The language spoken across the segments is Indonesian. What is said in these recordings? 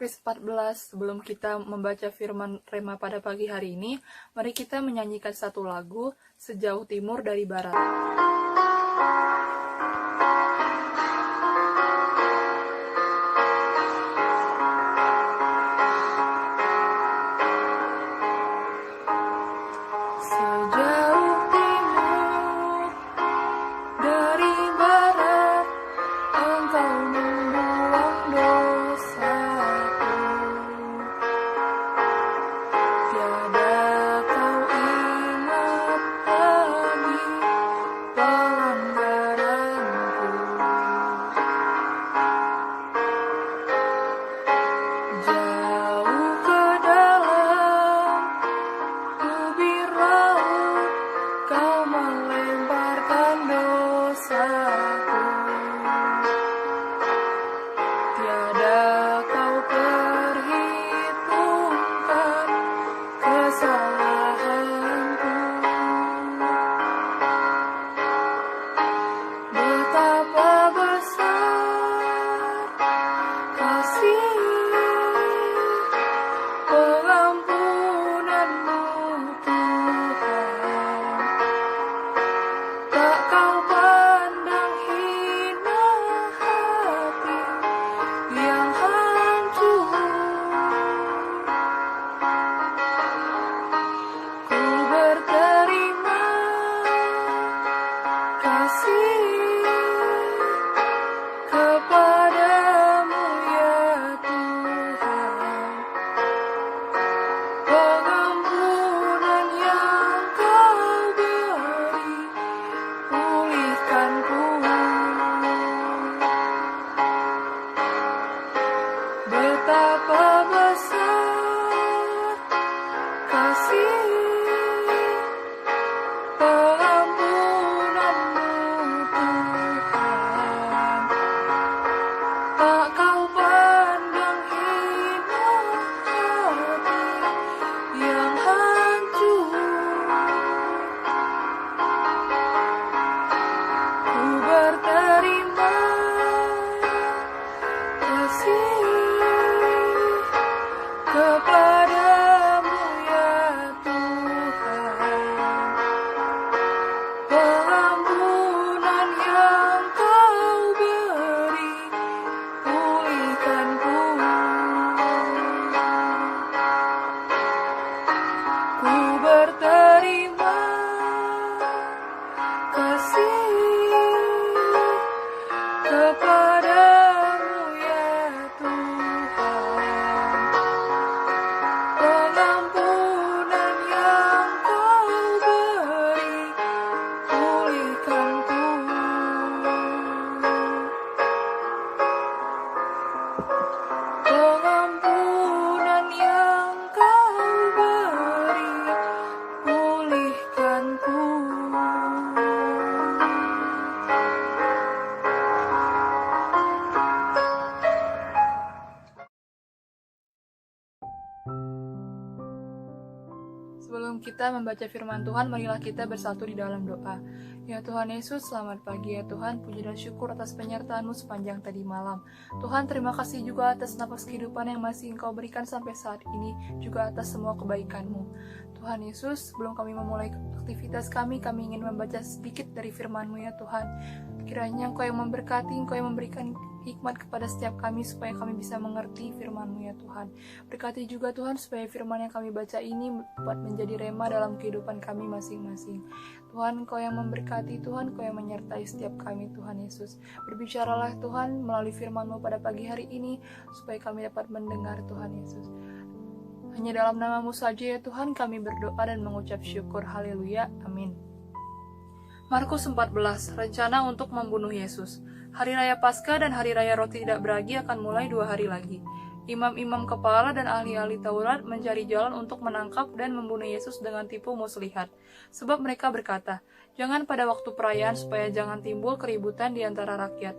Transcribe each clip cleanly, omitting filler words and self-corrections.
Katekis 14. Sebelum kita membaca firman Rema pada pagi hari ini, mari kita menyanyikan satu lagu, Sejauh Timur dari Barat. Sebelum kita membaca firman Tuhan, marilah kita bersatu di dalam doa. Ya Tuhan Yesus, selamat pagi ya Tuhan. Puji dan syukur atas penyertaan-Mu sepanjang tadi malam. Tuhan, terima kasih juga atas napas kehidupan yang masih Engkau berikan sampai saat ini, juga atas semua kebaikan-Mu. Tuhan Yesus, sebelum kami memulai aktivitas kami ingin membaca sedikit dari firman-Mu ya Tuhan. Kiranya Engkau yang memberkati, Engkau yang memberikan hikmat kepada setiap kami supaya kami bisa mengerti firman-Mu ya Tuhan. Berkati juga Tuhan supaya firman yang kami baca ini dapat menjadi rema dalam kehidupan kami masing-masing. Tuhan, Engkau yang memberkati, Tuhan, Engkau yang menyertai setiap kami, Tuhan Yesus. Berbicaralah Tuhan melalui firman-Mu pada pagi hari ini supaya kami dapat mendengar, Tuhan Yesus. Hanya dalam nama-Mu saja ya Tuhan kami berdoa dan mengucap syukur. Haleluya. Amin. Markus 14, rencana untuk membunuh Yesus. Hari Raya Paskah dan Hari Raya Roti Tidak Beragi akan mulai 2 hari lagi. Imam-imam kepala dan ahli-ahli Taurat mencari jalan untuk menangkap dan membunuh Yesus dengan tipu muslihat. Sebab mereka berkata, jangan pada waktu perayaan supaya jangan timbul keributan di antara rakyat.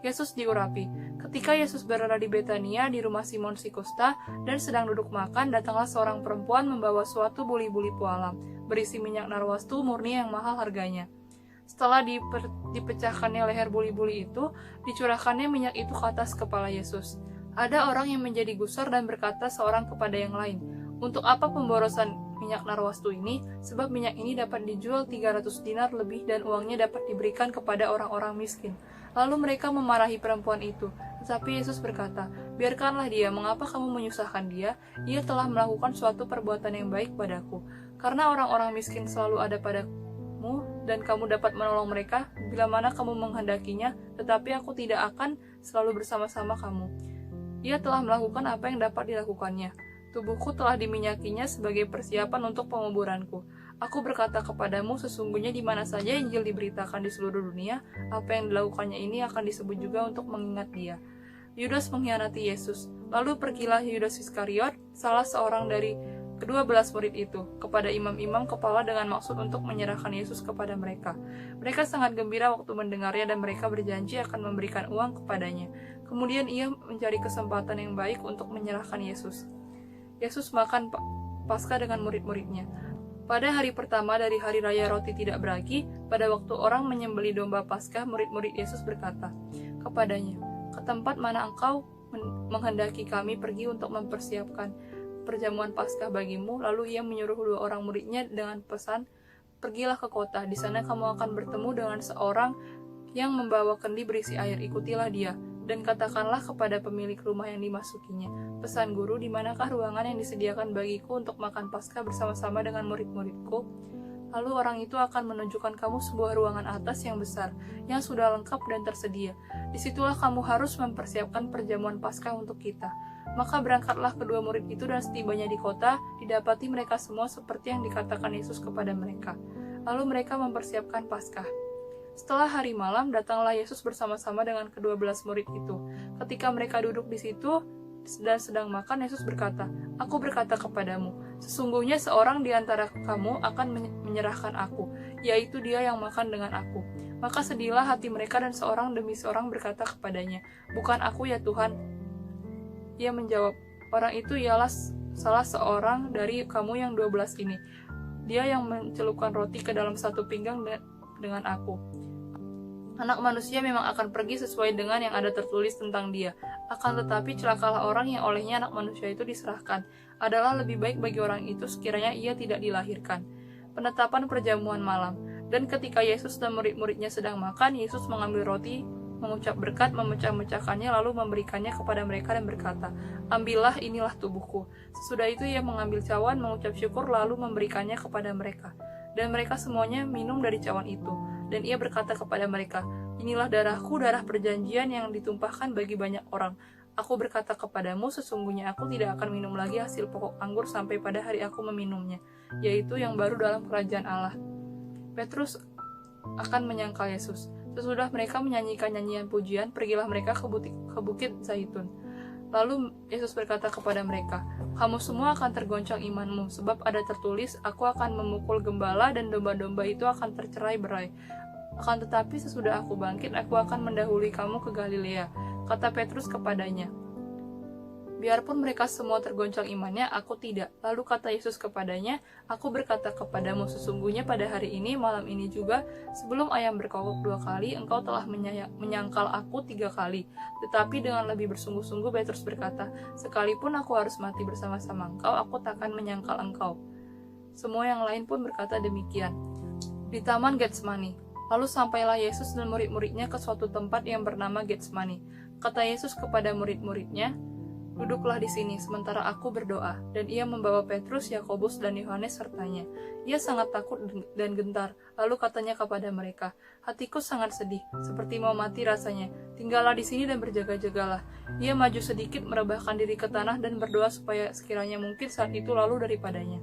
Yesus diurapi. Ketika Yesus berada di Betania di rumah Simon si Kusta dan sedang duduk makan, datanglah seorang perempuan membawa suatu buli-buli pualam, berisi minyak narwastu murni yang mahal harganya. Setelah dipecahkannya leher buli-buli itu, dicurahkannya minyak itu ke atas kepala Yesus. Ada orang yang menjadi gusar dan berkata seorang kepada yang lain, "Untuk apa pemborosan minyak narwastu ini? Sebab minyak ini dapat dijual 300 dinar lebih dan uangnya dapat diberikan kepada orang-orang miskin." Lalu mereka memarahi perempuan itu. Tetapi Yesus berkata, "Biarkanlah dia, mengapa kamu menyusahkan dia? Ia telah melakukan suatu perbuatan yang baik padaku. Karena orang-orang miskin selalu ada padamu, dan kamu dapat menolong mereka bila mana kamu menghendakinya, tetapi aku tidak akan selalu bersama-sama kamu. Ia telah melakukan apa yang dapat dilakukannya. Tubuhku telah diminyakinya sebagai persiapan untuk penguburanku. Aku berkata kepadamu, sesungguhnya di mana saja Injil diberitakan di seluruh dunia, apa yang dilakukannya ini akan disebut juga untuk mengingat dia." Yudas mengkhianati Yesus. Lalu pergilah Yudas Iskariot, salah seorang dari ke-12 murid itu, kepada imam-imam kepala dengan maksud untuk menyerahkan Yesus kepada mereka. Mereka sangat gembira waktu mendengarnya dan mereka berjanji akan memberikan uang kepadanya. Kemudian ia mencari kesempatan yang baik untuk menyerahkan Yesus. Yesus makan Paskah dengan murid-muridnya. Pada hari pertama dari hari raya roti tidak beragi, pada waktu orang menyembelih domba Paskah, murid-murid Yesus berkata kepadanya, "Ke tempat mana engkau menghendaki kami pergi untuk mempersiapkan perjamuan Paskah bagimu?" Lalu ia menyuruh 2 orang muridnya dengan pesan, "Pergilah ke kota, di sana kamu akan bertemu dengan seorang yang membawa kendi berisi air, ikutilah dia, dan katakanlah kepada pemilik rumah yang dimasukinya, 'Pesan Guru, di manakah ruangan yang disediakan bagiku untuk makan Paskah bersama-sama dengan murid-muridku?' Lalu orang itu akan menunjukkan kamu sebuah ruangan atas yang besar, yang sudah lengkap dan tersedia. Disitulah kamu harus mempersiapkan perjamuan Paskah untuk kita." Maka berangkatlah kedua murid itu, dan setibanya di kota, didapati mereka semua seperti yang dikatakan Yesus kepada mereka. Lalu mereka mempersiapkan Paskah. Setelah hari malam, datanglah Yesus bersama-sama dengan ke-12 murid itu. Ketika mereka duduk di situ dan sedang makan, Yesus berkata, "Aku berkata kepadamu, sesungguhnya seorang di antara kamu akan menyerahkan aku, yaitu dia yang makan dengan aku." Maka sedihlah hati mereka dan seorang demi seorang berkata kepadanya, "Bukan aku ya Tuhan." Ia menjawab, "Orang itu ialah salah seorang dari kamu yang 12 ini. Dia yang mencelupkan roti ke dalam satu pinggang dengan aku. Anak manusia memang akan pergi sesuai dengan yang ada tertulis tentang dia. Akan tetapi celakalah orang yang olehnya anak manusia itu diserahkan. Adalah lebih baik bagi orang itu sekiranya ia tidak dilahirkan." Penetapan perjamuan malam. Dan ketika Yesus dan murid-muridnya sedang makan, Yesus mengambil roti, mengucap berkat, memecah-mecahkannya, lalu memberikannya kepada mereka dan berkata, "Ambillah, inilah tubuhku." Sesudah itu ia mengambil cawan, mengucap syukur, lalu memberikannya kepada mereka. Dan mereka semuanya minum dari cawan itu. Dan ia berkata kepada mereka, "Inilah darahku, darah perjanjian yang ditumpahkan bagi banyak orang. Aku berkata kepadamu, sesungguhnya aku tidak akan minum lagi hasil pokok anggur sampai pada hari aku meminumnya, yaitu yang baru dalam kerajaan Allah." Petrus akan menyangkal Yesus. Sesudah mereka menyanyikan nyanyian pujian, pergilah mereka ke Bukit Zaitun. Lalu Yesus berkata kepada mereka, "Kamu semua akan tergoncang imanmu, sebab ada tertulis, aku akan memukul gembala dan domba-domba itu akan tercerai-berai. Akan tetapi sesudah aku bangkit, aku akan mendahului kamu ke Galilea." Kata Petrus kepadanya, "Biarpun mereka semua tergoncang imannya, aku tidak." Lalu kata Yesus kepadanya, "Aku berkata kepadamu, sesungguhnya pada hari ini, malam ini juga, sebelum ayam berkokok 2 kali, engkau telah menyangkal aku 3 kali. Tetapi dengan lebih bersungguh-sungguh Petrus berkata, "Sekalipun aku harus mati bersama-sama engkau, aku takkan menyangkal engkau." Semua yang lain pun berkata demikian. Di Taman Getsemani. Lalu sampailah Yesus dan murid-muridnya ke suatu tempat yang bernama Getsemani. Kata Yesus kepada murid-muridnya, "Duduklah di sini, sementara aku berdoa." Dan ia membawa Petrus, Yakobus, dan Yohanes sertanya. Ia sangat takut dan gentar. Lalu katanya kepada mereka, "Hatiku sangat sedih, seperti mau mati rasanya. Tinggallah di sini dan berjaga-jagalah." Ia maju sedikit, merebahkan diri ke tanah, dan berdoa supaya sekiranya mungkin saat itu lalu daripadanya.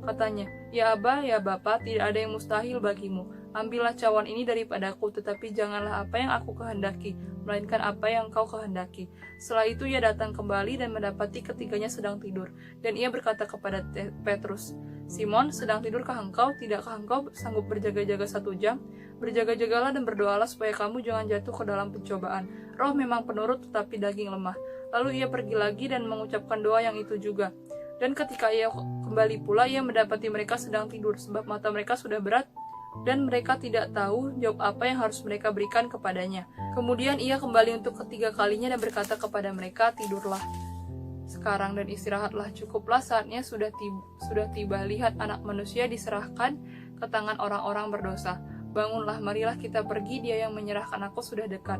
Katanya, "Ya Aba, ya Bapa, tidak ada yang mustahil bagimu. Ambillah cawan ini daripadaku, tetapi janganlah apa yang aku kehendaki, melainkan apa yang Engkau kehendaki." Setelah itu ia datang kembali dan mendapati ketiganya sedang tidur. Dan ia berkata kepada Petrus, "Simon, sedang tidurkah engkau? Tidakkah engkau sanggup berjaga-jaga 1 jam? Berjaga-jagalah dan berdoalah supaya kamu jangan jatuh ke dalam pencobaan. Roh memang penurut, tetapi daging lemah." Lalu ia pergi lagi dan mengucapkan doa yang itu juga. Dan ketika ia kembali pula, ia mendapati mereka sedang tidur, sebab mata mereka sudah berat dan mereka tidak tahu jawab apa yang harus mereka berikan kepadanya. Kemudian ia kembali untuk ketiga kalinya dan berkata kepada mereka, "Tidurlah sekarang dan istirahatlah, cukuplah saatnya sudah tiba. Lihat, Anak Manusia diserahkan ke tangan orang-orang berdosa. Bangunlah, marilah kita pergi, dia yang menyerahkan aku sudah dekat."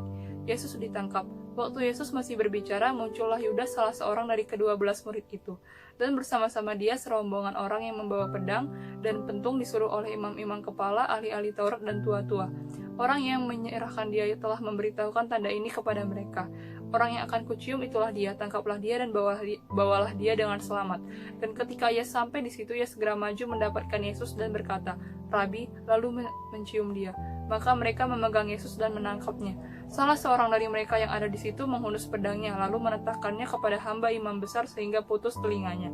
Yesus ditangkap. Waktu Yesus masih berbicara, muncullah Yudas, salah seorang dari ke-12 murid itu. Dan bersama-sama dia serombongan orang yang membawa pedang dan pentung disuruh oleh imam-imam kepala, ahli-ahli Taurat dan tua-tua. Orang yang menyerahkan dia telah memberitahukan tanda ini kepada mereka. "Orang yang akan kucium itulah dia, tangkaplah dia dan bawalah dia dengan selamat." Dan ketika ia sampai di situ, ia segera maju mendapatkan Yesus dan berkata, "Rabi," lalu mencium dia. Maka mereka memegang Yesus dan menangkapnya. Salah seorang dari mereka yang ada di situ menghunus pedangnya, lalu menetapkannya kepada hamba imam besar sehingga putus telinganya.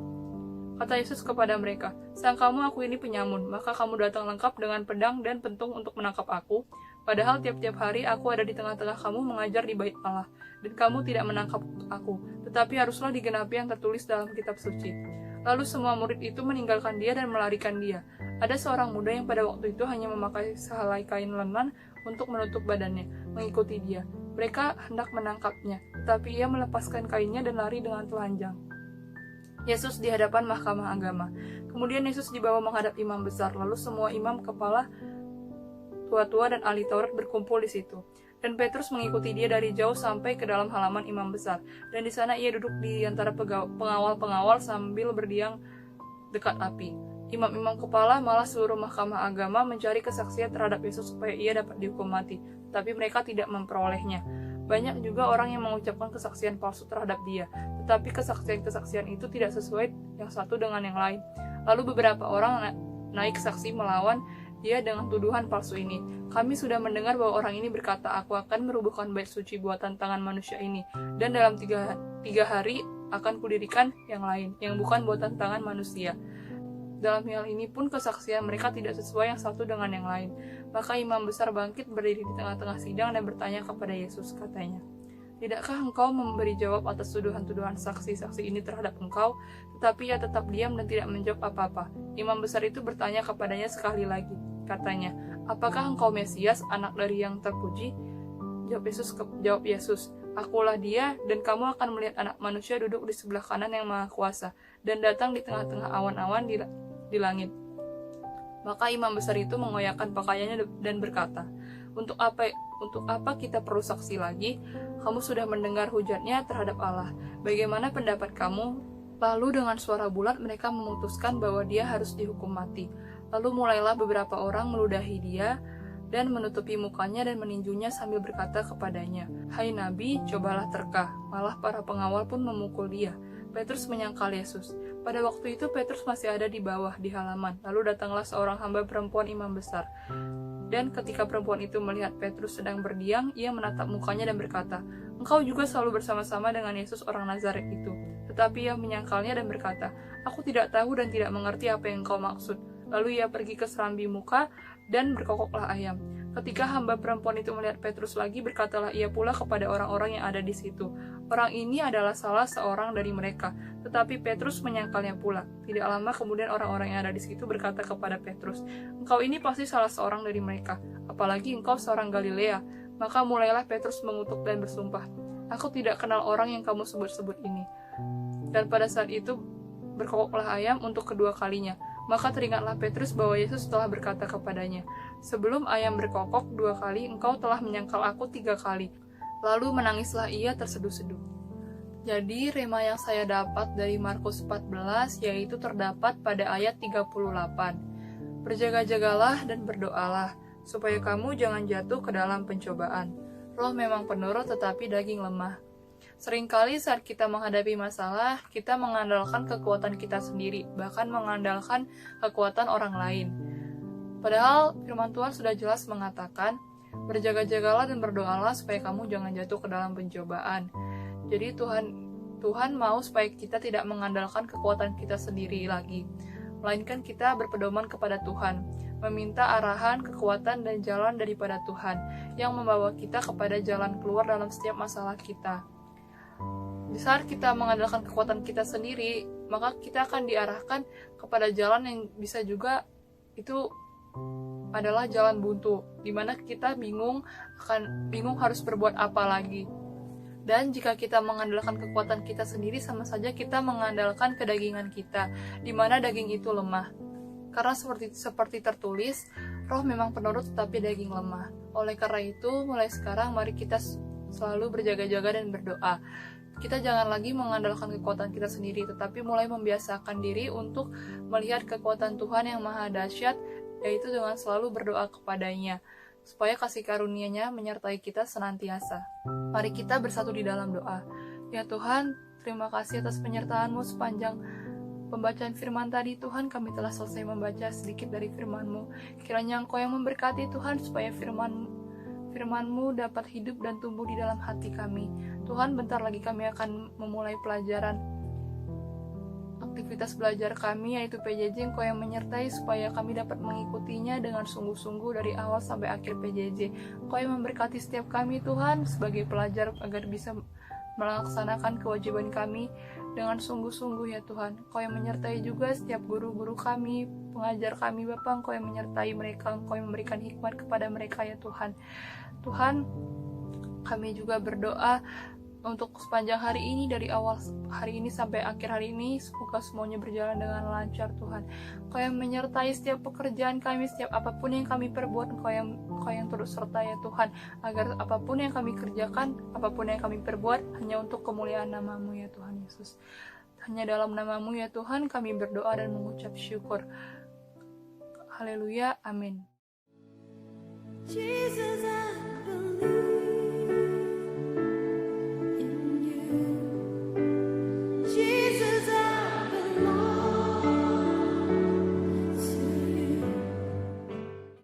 Kata Yesus kepada mereka, "Sangka kamu aku ini penyamun, maka kamu datang lengkap dengan pedang dan pentung untuk menangkap aku? Padahal tiap-tiap hari aku ada di tengah-tengah kamu mengajar di bait Allah, dan kamu tidak menangkap aku. Tetapi haruslah digenapi yang tertulis dalam kitab suci." Lalu semua murid itu meninggalkan dia dan melarikan dia. Ada seorang muda yang pada waktu itu hanya memakai sehelai kain lenan untuk menutup badannya, mengikuti dia. Mereka hendak menangkapnya, tetapi ia melepaskan kainnya dan lari dengan telanjang. Yesus di hadapan mahkamah agama. Kemudian Yesus dibawa menghadap imam besar, lalu semua imam kepala, tua-tua dan ahli Taurat berkumpul di situ. Dan Petrus mengikuti dia dari jauh sampai ke dalam halaman imam besar. Dan di sana ia duduk di antara pengawal-pengawal sambil berdiam dekat api. Imam-imam kepala malah seluruh mahkamah agama mencari kesaksian terhadap Yesus supaya ia dapat dihukum mati, tapi mereka tidak memperolehnya. Banyak juga orang yang mengucapkan kesaksian palsu terhadap dia, tetapi kesaksian-kesaksian itu tidak sesuai yang satu dengan yang lain. Lalu beberapa orang naik saksi melawan dia dengan tuduhan palsu ini. "Kami sudah mendengar bahwa orang ini berkata, 'Aku akan merubuhkan bait suci buatan tangan manusia ini, dan dalam tiga hari akan kudirikan yang lain, yang bukan buatan tangan manusia.' Dalam hal ini pun kesaksian mereka tidak sesuai yang satu dengan yang lain. Maka imam besar bangkit berdiri di tengah-tengah sidang dan bertanya kepada Yesus, katanya, 'Tidakkah engkau memberi jawab atas tuduhan-tuduhan saksi-saksi ini terhadap engkau?' Tetapi ia tetap diam dan tidak menjawab apa-apa. Imam besar itu bertanya kepadanya sekali lagi. Katanya, 'Apakah engkau Mesias, anak dari yang terpuji?' Jawab Yesus, 'Akulah dia, dan kamu akan melihat Anak Manusia duduk di sebelah kanan yang Maha Kuasa, dan datang di tengah-tengah awan-awan di langit.' Maka imam besar itu mengoyakkan pakaiannya dan berkata, Untuk apa kita perlu saksi lagi? Kamu sudah mendengar hujatnya terhadap Allah. Bagaimana pendapat kamu?" Lalu dengan suara bulat mereka memutuskan bahwa dia harus dihukum mati. Lalu mulailah beberapa orang meludahi dia dan menutupi mukanya dan meninjunya sambil berkata kepadanya, "Hai Nabi, cobalah terka." Malah para pengawal pun memukul dia. Petrus menyangkal Yesus. Pada waktu itu Petrus masih ada di bawah di halaman. Lalu datanglah seorang hamba perempuan imam besar. Dan ketika perempuan itu melihat Petrus sedang berdiam, ia menatap mukanya dan berkata, "Engkau juga selalu bersama-sama dengan Yesus orang Nazaret itu." Tetapi ia menyangkalnya dan berkata, "Aku tidak tahu dan tidak mengerti apa yang engkau maksud." Lalu ia pergi ke serambi muka dan berkokoklah ayam. Ketika hamba perempuan itu melihat Petrus lagi, berkatalah ia pula kepada orang-orang yang ada di situ, "Orang ini adalah salah seorang dari mereka." Tetapi Petrus menyangkalnya pula. Tidak lama kemudian orang-orang yang ada di situ berkata kepada Petrus, "Engkau ini pasti salah seorang dari mereka, apalagi engkau seorang Galilea." Maka mulailah Petrus mengutuk dan bersumpah, "Aku tidak kenal orang yang kamu sebut-sebut ini." Dan pada saat itu berkokoklah ayam untuk kedua kalinya. Maka teringatlah Petrus bahwa Yesus telah berkata kepadanya, "Sebelum ayam berkokok 2 kali, engkau telah menyangkal aku 3 kali." Lalu menangislah ia terseduh-seduh. Jadi rema yang saya dapat dari Markus 14 yaitu terdapat pada ayat 38. "Berjaga-jagalah dan berdoalah, supaya kamu jangan jatuh ke dalam pencobaan. Roh memang penurut tetapi daging lemah." Seringkali saat kita menghadapi masalah, kita mengandalkan kekuatan kita sendiri, bahkan mengandalkan kekuatan orang lain. Padahal firman Tuhan sudah jelas mengatakan, "Berjaga-jagalah dan berdoalah supaya kamu jangan jatuh ke dalam pencobaan." Jadi Tuhan mau supaya kita tidak mengandalkan kekuatan kita sendiri lagi, melainkan kita berpedoman kepada Tuhan, meminta arahan, kekuatan, dan jalan daripada Tuhan, yang membawa kita kepada jalan keluar dalam setiap masalah kita. Di saat kita mengandalkan kekuatan kita sendiri, maka kita akan diarahkan kepada jalan yang bisa juga itu adalah jalan buntu, dimana kita bingung harus berbuat apa lagi. Dan jika kita mengandalkan kekuatan kita sendiri, sama saja kita mengandalkan kedagingan kita, di mana daging itu lemah. Karena seperti tertulis, roh memang penurut tetapi daging lemah. Oleh karena itu, mulai sekarang mari kita selalu berjaga-jaga dan berdoa. Kita jangan lagi mengandalkan kekuatan kita sendiri, tetapi mulai membiasakan diri untuk melihat kekuatan Tuhan yang maha dahsyat, yaitu dengan selalu berdoa kepadanya, supaya kasih karunia-Nya menyertai kita senantiasa. Mari kita bersatu di dalam doa. Ya Tuhan, terima kasih atas penyertaan-Mu sepanjang pembacaan firman tadi. Tuhan, kami telah selesai membaca sedikit dari firman-Mu. Kiranya Engkau yang memberkati Tuhan, supaya firman-Mu dapat hidup dan tumbuh di dalam hati kami. Tuhan, bentar lagi kami akan memulai pelajaran aktivitas belajar kami, yaitu PJJ. Engkau yang menyertai supaya kami dapat mengikutinya dengan sungguh-sungguh dari awal sampai akhir PJJ. Engkau yang memberkati setiap kami Tuhan sebagai pelajar agar bisa melaksanakan kewajiban kami dengan sungguh-sungguh ya Tuhan. Engkau yang menyertai juga setiap guru-guru kami, pengajar kami Bapa. Engkau yang menyertai mereka, Engkau yang memberikan hikmat kepada mereka ya Tuhan. Tuhan, kami juga berdoa untuk sepanjang hari ini, dari awal hari ini sampai akhir hari ini, semoga semuanya berjalan dengan lancar Tuhan. Engkau yang menyertai setiap pekerjaan kami, setiap apapun yang kami perbuat, Engkau yang turut serta ya Tuhan, agar apapun yang kami kerjakan, apapun yang kami perbuat, hanya untuk kemuliaan nama-Mu ya Tuhan Yesus. Hanya dalam nama-Mu ya Tuhan kami berdoa dan mengucap syukur. Haleluya, amin. Jesus,